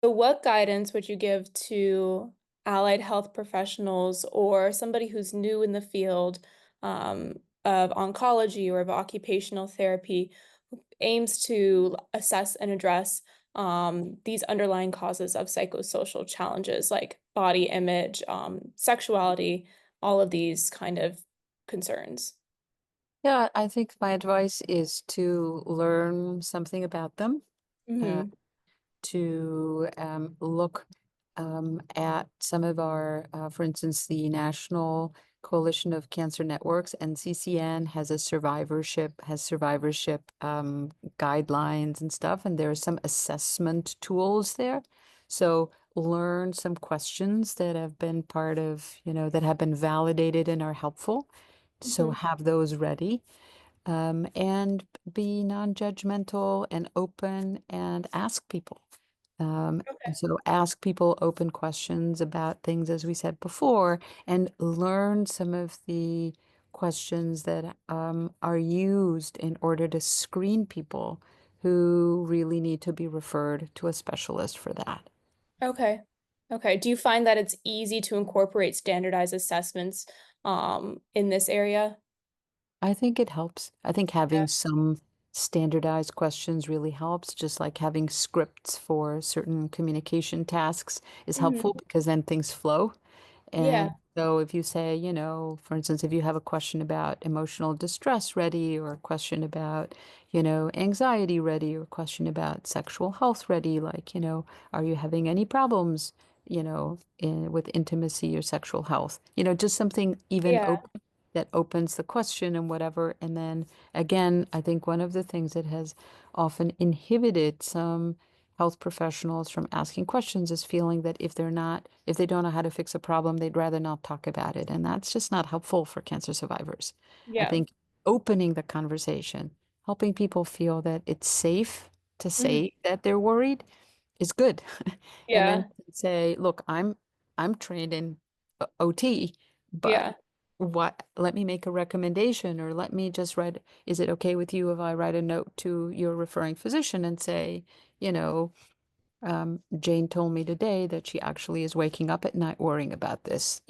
So what guidance would you give to allied health professionals or somebody who's new in the field of oncology or of occupational therapy who aims to assess and address these underlying causes of psychosocial challenges like body image, sexuality, all of these kind of concerns? Yeah, I think my advice is to learn something about them, uh, Hmm. to look at some of for instance, the National Coalition of Cancer Networks, NCCN, has survivorship guidelines and stuff, and there are some assessment tools there. So learn some questions that have been that have been validated and are helpful. So Hmm. have those ready, and be non-judgmental and open and ask people. And Okay. so ask people open questions about things, as we said before, and learn some of the questions that are used in order to screen people who really need to be referred to a specialist for that. Okay. Okay. Do you find that it's easy to incorporate standardized assessments in this area? I think it helps. I think Yeah. having some standardized questions really helps, just like having scripts for certain communication tasks is Mhm. helpful because then things flow. Yeah. And so if you say, for instance, if you have a question about emotional distress ready, or a question about, anxiety ready, or a question about sexual health ready, like, are you having any problems, with intimacy or sexual health? Just something even Yeah. open that opens the question and whatever. And then again, I think one of the things that has often inhibited some health professionals from asking questions is feeling that if they don't know how to fix a problem, they'd rather not talk about it. And that's just not helpful for cancer survivors. I Yeah. think opening the conversation, helping people feel that it's safe to Mhm. say that they're worried is good. And then Yeah. say, look, I'm trained in OT, but Yeah. let me make a recommendation, or let me just write, is it okay with you if I write a note to your referring physician and say, you know, Jane told me today that she actually is waking up at night worrying about this.